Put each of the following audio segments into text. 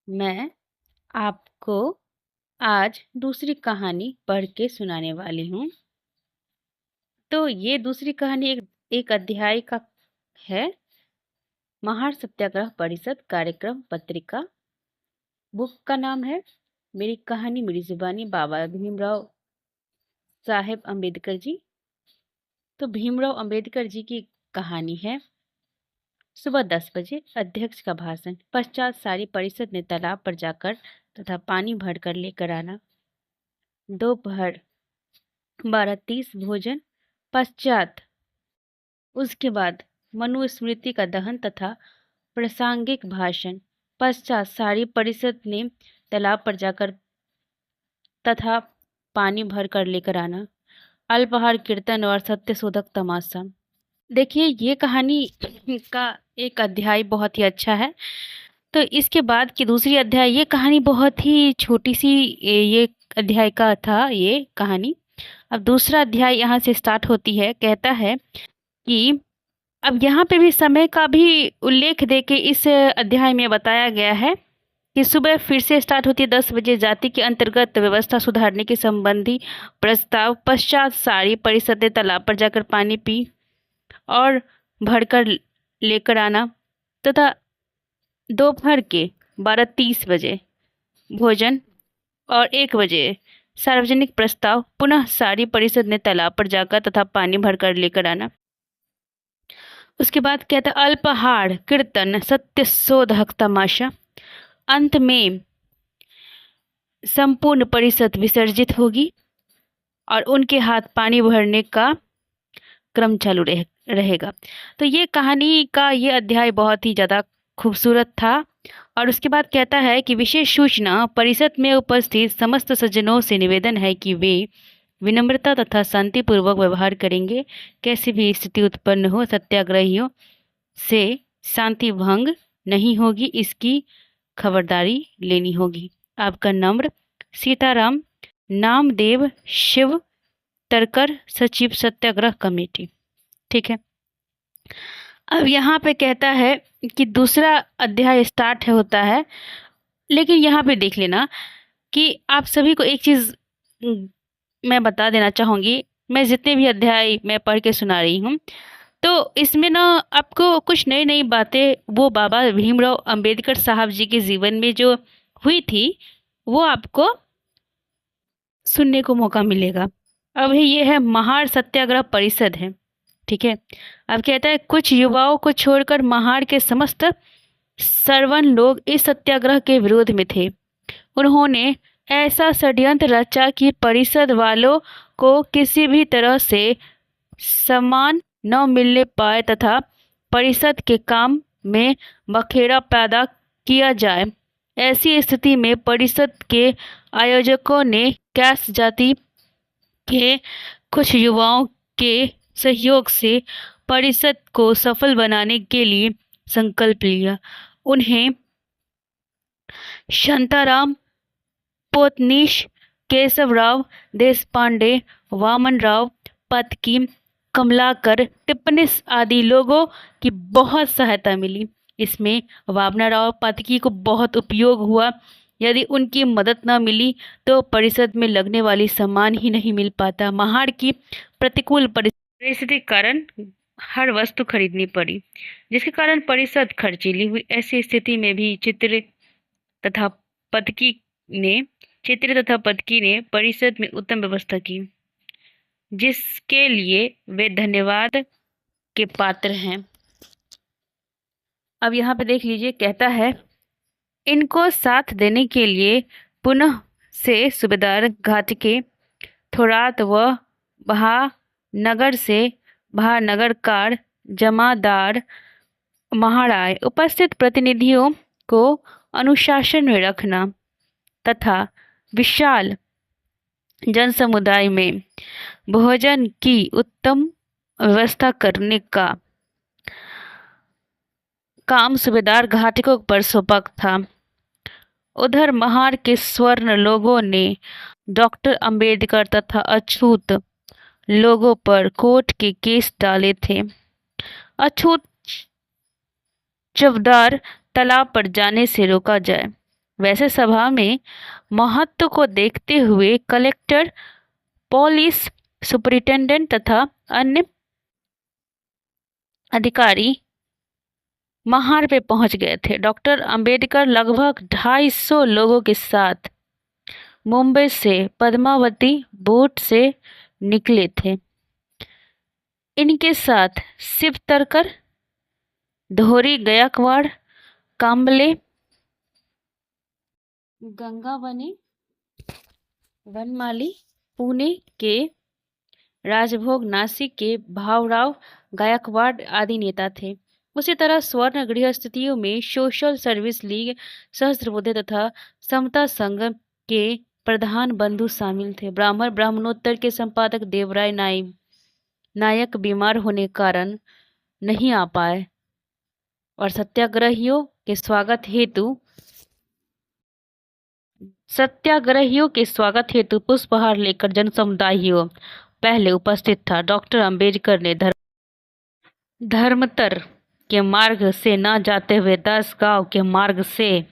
मैं आपको आज दूसरी कहानी पढ़ के सुनाने वाली हूँ। तो ये दूसरी कहानी एक अध्याय का है। महार सत्याग्रह परिषद कार्यक्रम पत्रिका। बुक का नाम है मेरी कहानी मेरी जुबानी, बाबा भीमराव साहेब अम्बेडकर जी। तो भीमराव अम्बेडकर जी की कहानी है। सुबह 10 बजे अध्यक्ष का भाषण। पश्चात सारी परिषद ने तालाब पर जाकर तथा पानी भरकर लेकर आना। दोपहर 12:30 भोजन। पश्चात उसके बाद मनुस्मृति का दहन तथा प्रासंगिक भाषण। पश्चात सारी परिषद ने तालाब पर जाकर तथा पानी भर कर लेकर आना। अल्पाहार, कीर्तन और सत्यशोधक तमाशा। देखिए, ये कहानी का एक अध्याय बहुत ही अच्छा है। तो इसके बाद की दूसरी अध्याय, ये कहानी बहुत ही छोटी सी ये अध्याय का था ये कहानी। अब दूसरा अध्याय यहाँ से स्टार्ट होती है। कहता है कि अब यहाँ पे भी समय का भी उल्लेख देके इस अध्याय में बताया गया है कि सुबह फिर से स्टार्ट होती है 10 बजे। जाति के अंतर्गत व्यवस्था सुधारने के संबंधी प्रस्ताव। पश्चात सारी परिषदें तालाब पर जाकर पानी पी और भरकर लेकर आना तथा दोपहर के 12:30 बजे भोजन और 1 बजे सार्वजनिक प्रस्ताव। पुनः सारी परिषद ने तालाब पर जाकर तथा पानी भरकर लेकर आना। उसके बाद कहता है अल्पाहार, कीर्तन, सत्यशोधक तमाशा। अंत में संपूर्ण परिषद विसर्जित होगी और उनके हाथ पानी भरने का क्रम चालू रहेगा। तो ये कहानी का ये अध्याय बहुत ही ज़्यादा खूबसूरत था। और उसके बाद कहता है कि विशेष सूचना, परिषद में उपस्थित समस्त सज्जनों से निवेदन है कि वे विनम्रता तथा शांतिपूर्वक व्यवहार करेंगे। कैसी भी स्थिति उत्पन्न हो, सत्याग्रहियों से शांति भंग नहीं होगी, इसकी खबरदारी लेनी होगी। आपका नम्र सीताराम नामदेव शिव तरकर, सचिव सत्याग्रह कमेटी। ठीक है। अब यहाँ पे कहता है कि दूसरा अध्याय स्टार्ट होता है। लेकिन यहाँ पे देख लेना कि आप सभी को एक चीज़ मैं बता देना चाहूँगी। मैं जितने भी अध्याय मैं पढ़ के सुना रही हूँ, तो इसमें ना आपको कुछ नई नई बातें वो बाबा भीमराव अंबेडकर साहब जी के जीवन में जो हुई थी वो आपको सुनने को मौका मिलेगा। अभी ये है महार सत्याग्रह परिषद है। ठीक है। अब कहता है कुछ युवाओं को छोड़कर महार के समस्त सर्वन लोग इस सत्याग्रह के विरोध में थे। उन्होंने ऐसा षड्यंत्र रचा कि परिषद वालों को किसी भी तरह से सम्मान न मिलने पाए तथा परिषद के काम में बखेड़ा पैदा किया जाए। ऐसी स्थिति में परिषद के आयोजकों ने कैस जाति के कुछ युवाओं के सहयोग से परिषद को सफल बनाने के लिए संकल्प लिया। उन्हें शांताराम पोतनीश, केशवराव देशपांडे, वामनराव पत्की, कमलाकर टिप्पणीस आदि लोगों की बहुत सहायता मिली। इसमें वामनराव पत्की को बहुत उपयोग हुआ। यदि उनकी मदद न मिली तो परिषद में लगने वाली सम्मान ही नहीं मिल पाता। महार की प्रतिकूल परिस्थिति के कारण हर वस्तु खरीदनी पड़ी, जिसके कारण परिषद खर्चीली हुई। ऐसी स्थिति में भी चित्र तथा पत्की ने परिषद में उत्तम व्यवस्था की, जिसके लिए वे धन्यवाद के पात्र हैं। अब यहाँ पे देख लीजिए, कहता है इनको साथ देने के लिए पुनः से सूबेदार घाट के थोरात व महानगर से महानगरकार जमादार महाराय उपस्थित प्रतिनिधियों को अनुशासन में रखना तथा विशाल जनसमुदाय में भोजन की उत्तम व्यवस्था करने का काम सूबेदार घाटकों पर सौंपा था। उधर महार के स्वर्ण लोगों ने डॉक्टर अंबेडकर तथा अछूत लोगों पर कोर्ट के केस डाले थे। अछूत चवदार तालाब पर जाने से रोका जाए। वैसे सभा में महत्व को देखते हुए कलेक्टर, पुलिस सुपरिटेंडेंट तथा अन्य अधिकारी महार पे पहुंच गए थे। डॉक्टर अंबेडकर लगभग 250 लोगों के साथ मुंबई से पद्मावती बोट से निकले थे। इनके साथ शिव तरकर, धोरी गायकवाड़, कांबले, गंगावनी, वनमाली, पुणे के राजभोग, नासिक के भावराव गायकवाड़ आदि नेता थे। उसी तरह स्वर्ण गृहस्थितियों में सोशल सर्विस लीग, सहस्त्रबुद्धे तथा समता संघ के प्रधान बंधु शामिल थे। ब्राह्मणोत्तर के संपादक देवराय नायक बीमार होने कारण नहीं आ पाए और सत्याग्रहियों के स्वागत हेतु पुष्पहार लेकर जनसमुदाय पहले उपस्थित था। डॉक्टर अंबेडकर ने धर्मतर के मार्ग से न जाते हुए 10 गांव के मार्ग से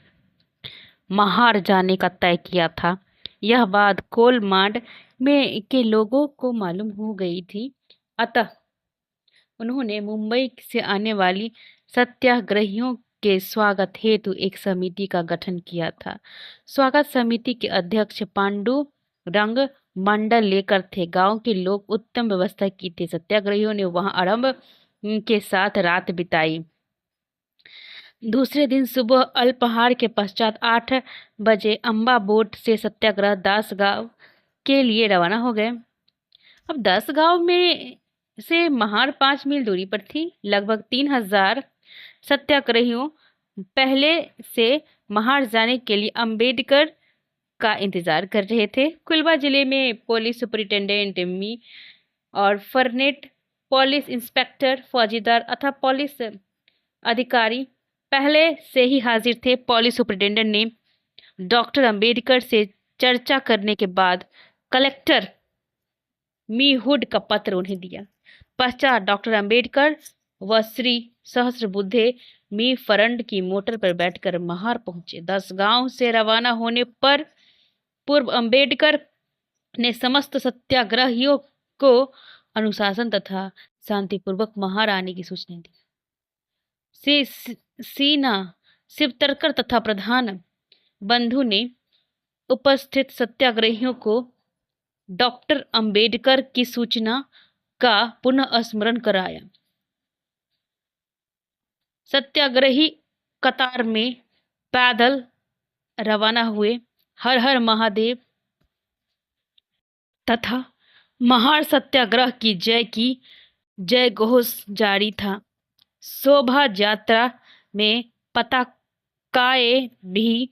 महार जाने का तय किया था। यह बात कोलमांड में के लोगों को मालूम हो गई थी, अतः उन्होंने मुंबई से आने वाली सत्याग्रहियों के स्वागत हेतु एक समिति का गठन किया था। स्वागत समिति के अध्यक्ष पांडुरंग मंडल लेकर थे। गांव के लोग उत्तम व्यवस्था की थी। सत्याग्रहियों ने वहां आरंभ के साथ रात बिताई। दूसरे दिन सुबह अल्पाहार के पश्चात 8 बजे अम्बा बोट से सत्याग्रह 10 गांव के लिए रवाना हो गए। अब 10 गांव में से महार 5 मील दूरी पर थी। लगभग 3000 सत्याग्रहियों पहले से महार जाने के लिए अंबेडकर का इंतजार कर रहे थे। कुलबा जिले में पुलिस सुपरिटेंडेंट मी और फरनेट, पुलिस इंस्पेक्टर, फौजीदार अथवा पुलिस अधिकारी पहले से ही हाजिर थे। पुलिस सुपरिटेंडेंट ने डॉक्टर अंबेडकर से चर्चा करने के बाद कलेक्टर मी हुड का पत्र उन्हें दिया। पश्चात डॉक्टर अंबेडकर व श्री सहस्त्रबुद्धे मी फरंड की मोटर पर बैठकर महार पहुंचे। 10 गांव से रवाना होने पर पूर्व अंबेडकर ने समस्त सत्याग्रहियों को अनुशासन तथा शांतिपूर्वक महार आने की सूचना दी। सीना शिव तरकर तथा प्रधान बंधु ने उपस्थित सत्याग्रहियों को डॉक्टर अंबेडकर की सूचना का पुनः स्मरण कराया। सत्याग्रही कतार में पैदल रवाना हुए। हर हर महादेव तथा महार सत्याग्रह की जय घोष जारी था। शोभा यात्रा में पताकाएं भी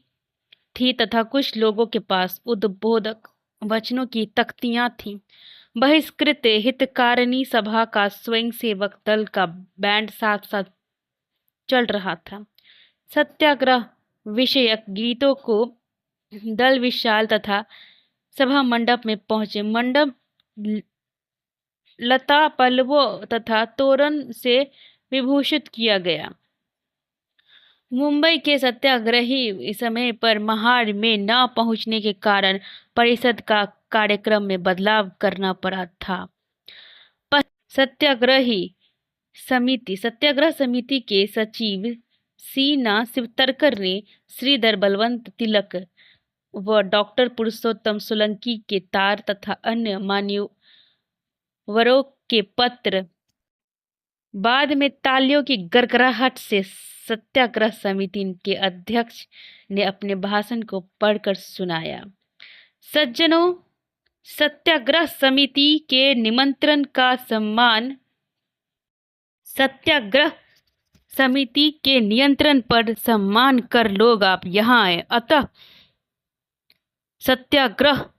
थी तथा कुछ लोगों के पास उद्बोधक वचनों की तख्तियां थीं। बहिष्कृत हितकारिणी सभा का स्वयंसेवक दल का बैंड साथ साथ चल रहा था। सत्याग्रह विषयक गीतों को दल विशाल तथा सभा मंडप में पहुंचे। मंडप लता पल्लवों तथा तोरण से विभूषित किया गया। मुंबई के सत्याग्रही समय पर महार में न पहुंचने के कारण परिषद का कार्यक्रम में बदलाव करना पड़ा था। सत्याग्रह समिति के सचिव सीना शिवतरकर ने श्रीधर बलवंत तिलक व डॉक्टर पुरुषोत्तम सोलंकी के तार तथा अन्य मान्यवरों के पत्र बाद में तालियों की गड़गड़ाहट से सत्याग्रह समिति के अध्यक्ष ने अपने भाषण को पढ़कर सुनाया। सज्जनों, सत्याग्रह समिति के निमंत्रण का सम्मान सत्याग्रह समिति के नियंत्रण पर सम्मान कर लोग आप यहाँ आए, अतः सत्याग्रह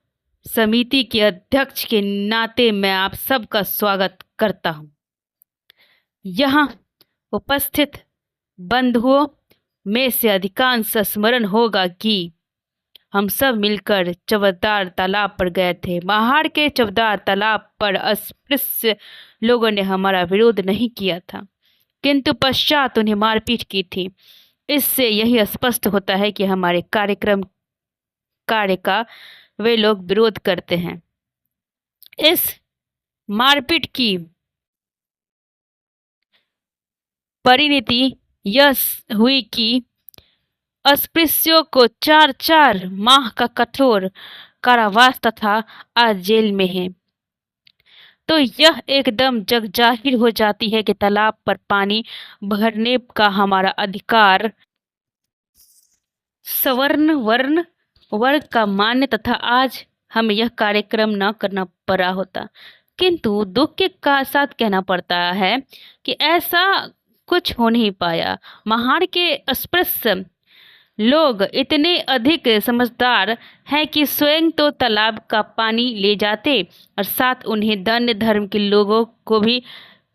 समिति के अध्यक्ष के नाते मैं आप सबका स्वागत करता हूँ। यहाँ उपस्थित बंधुओं में से अधिकांश स्मरण होगा कि हम सब मिलकर चवदार तालाब पर गए थे। महार के चवदार तालाब पर अस्पृश्य लोगों ने हमारा विरोध नहीं किया था, किंतु पश्चात उन्हें मारपीट की थी। इससे यही स्पष्ट होता है कि हमारे कार्य का वे लोग विरोध करते हैं। इस मारपीट की परिणति यह हुई कि अस्पृश्यों को 4 माह का कठोर कारावास तथा आज जेल में है। तो यह एकदम जगजाहिर हो जाती है कि तालाब पर पानी भरने का हमारा अधिकार सवर्ण वर्ण वर्ग का मान्य तथा आज हमें यह कार्यक्रम न करना पड़ा होता। किंतु दुख के साथ कहना पड़ता है कि ऐसा कुछ हो नहीं पाया। महार के अस्पृश्य लोग इतने अधिक समझदार हैं कि स्वयं तो तालाब का पानी ले जाते और साथ उन्हें अन्य धर्म के लोगों को भी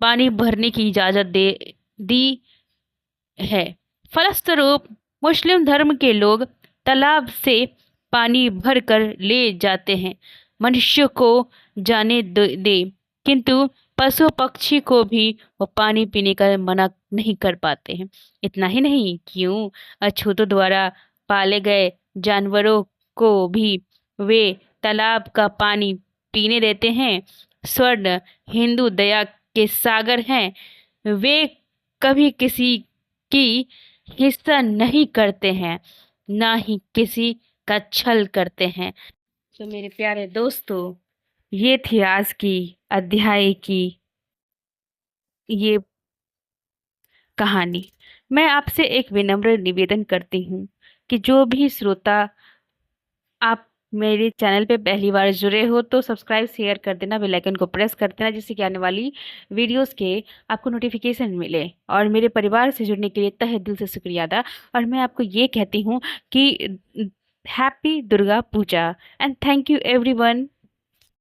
पानी भरने की इजाजत दे दी है। फलस्वरूप मुस्लिम धर्म के लोग तालाब से पानी भरकर ले जाते हैं। मनुष्य को जाने दे, किंतु पशु पक्षी को भी वो पानी पीने का मना नहीं कर पाते हैं। इतना ही नहीं, क्यों अछूतों द्वारा पाले गए जानवरों को भी वे तालाब का पानी पीने देते हैं। स्वर्ण हिंदू दया के सागर हैं, वे कभी किसी की हिस्सा नहीं करते हैं, ना ही किसी का छल करते हैं। तो मेरे प्यारे दोस्तों, ये थी आज की अध्याय की ये कहानी। मैं आपसे एक विनम्र निवेदन करती हूँ कि जो भी श्रोता आप मेरे चैनल पे पहली बार जुड़े हो तो सब्सक्राइब शेयर कर देना, बेल आइकन को प्रेस कर देना, जिससे कि आने वाली वीडियोस के आपको नोटिफिकेशन मिले। और मेरे परिवार से जुड़ने के लिए तहे दिल से शुक्रिया अदा। और मैं आपको ये कहती हूँ कि happy Durga Puja and thank you everyone.